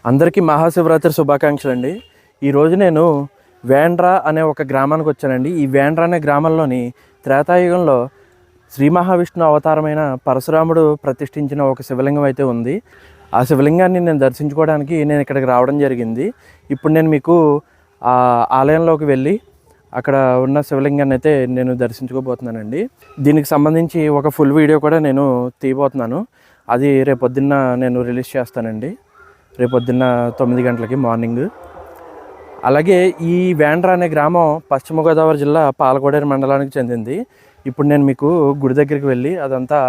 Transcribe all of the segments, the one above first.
అందరికీ మహాశివరాత్రి శుభాకాంక్షలు అండి. ఈరోజు నేను వేండ్ర అనే ఒక గ్రామానికి వచ్చానండి. ఈ వేండ్ర అనే గ్రామంలోని త్రేతాయుగంలో శ్రీ మహావిష్ణు అవతారమైన పరశురాముడు ప్రతిష్ఠించిన ఒక శివలింగం అయితే ఉంది. ఆ శివలింగాన్ని నేను దర్శించుకోవడానికి నేను ఇక్కడికి రావడం జరిగింది. ఇప్పుడు నేను మీకు ఆ ఆలయంలోకి వెళ్ళి అక్కడ ఉన్న శివలింగాన్ని అయితే నేను దర్శించుకోబోతున్నానండి. దీనికి సంబంధించి ఒక ఫుల్ వీడియో కూడా నేను తీయబోతున్నాను. అది రేపొద్దున్న నేను రిలీజ్ చేస్తానండి. రేపొద్దున్న 9 గంటలకి మార్నింగ్. అలాగే ఈ వేండ్ర అనే గ్రామం పశ్చిమ గోదావరి జిల్లా పాలకోడేరు మండలానికి చెందింది. ఇప్పుడు నేను మీకు గుడి దగ్గరికి వెళ్ళి అదంతా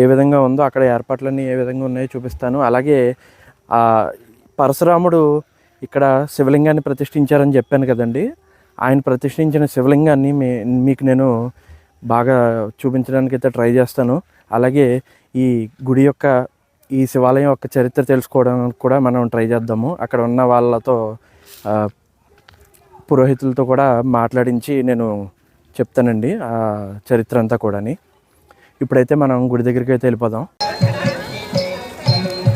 ఏ విధంగా ఉందో, అక్కడ ఏర్పాట్లన్నీ ఏ విధంగా ఉన్నాయో చూపిస్తాను. అలాగే పరశురాముడు ఇక్కడ శివలింగాన్ని ప్రతిష్ఠించారని చెప్పాను కదండి. ఆయన ప్రతిష్ఠించిన శివలింగాన్ని మీకు నేను బాగా చూపించడానికి అయితే ట్రై చేస్తాను. అలాగే ఈ గుడి యొక్క ఈ శివాలయం యొక్క చరిత్ర తెలుసుకోవడానికి కూడా మనం ట్రై చేద్దాము. అక్కడ ఉన్న వాళ్ళతో పురోహితులతో కూడా మాట్లాడించి నేను చెప్తానండి ఆ చరిత్ర అంతా కూడాని. ఇప్పుడైతే మనం గుడి దగ్గరికి అయితే వెళ్ళిపోదాం.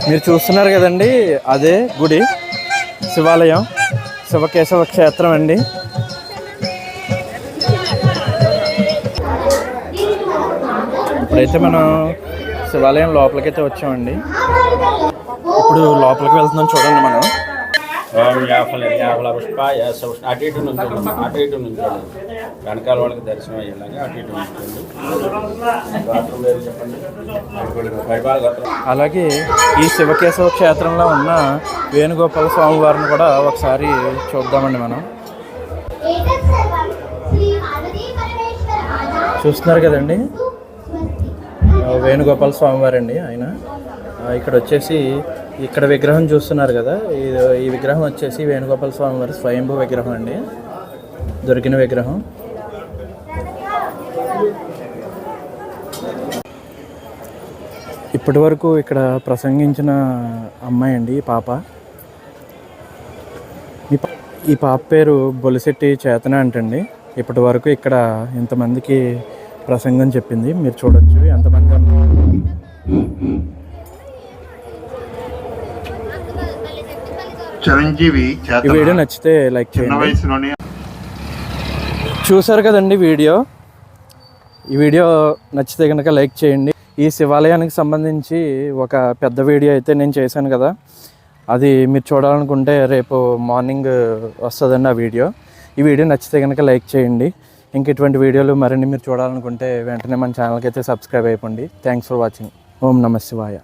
మీరు చూస్తున్నారు కదండి, అదే గుడి శివాలయం, శివకేశవ క్షేత్రం అండి. ఇప్పుడైతే మనం శివాలయం లోపలికైతే వచ్చామండి. ఇప్పుడు లోపలికి వెళ్తున్నాం, చూడండి. మనం అటు ఇటు నుంచి వెనకాల వాళ్ళకి దర్శనం అయ్యేలాగా అటు ఇటు అలాగే ఈ శివకేశవ క్షేత్రంలో ఉన్న వేణుగోపాల స్వామి వారిని కూడా ఒకసారి చూద్దామండి. మనం చూస్తున్నారు కదండి, వేణుగోపాల స్వామి వారండి ఆయన. ఇక్కడ వచ్చేసి ఇక్కడ విగ్రహం చూస్తున్నారు కదా, ఈ విగ్రహం వచ్చేసి వేణుగోపాల స్వామి వారి స్వయంభూ విగ్రహం అండి, దొరికిన విగ్రహం. ఇప్పటి వరకు ఇక్కడ ప్రసంగించిన అమ్మాయి అండి పాప. ఈ పాప పేరు బొలిశెట్టి చేతన అంటండి. ఇప్పటి వరకు ఇక్కడ ఇంతమందికి ప్రసంగం చెప్పింది. మీరు చూడొచ్చు ఎంతమంది. చిరంజీవి ఈ వీడియో నచ్చితే లైక్ చేయండి. చూసారు కదండి వీడియో. ఈ వీడియో నచ్చితే కనుక లైక్ చేయండి. ఈ శివాలయానికి సంబంధించి ఒక పెద్ద వీడియో అయితే నేను చేశాను కదా, అది మీరు చూడాలనుకుంటే రేపు మార్నింగ్ వస్తుందండి ఆ వీడియో. ఈ వీడియో నచ్చితే కనుక లైక్ చేయండి. ఇంక ఇటువంటి వీడియోలు మరిన్ని మీరు చూడాలనుకుంటే వెంటనే మన ఛానల్కి అయితే సబ్స్క్రైబ్ అయిపోండి. Thanks for watching. ఓం నమః శివాయ.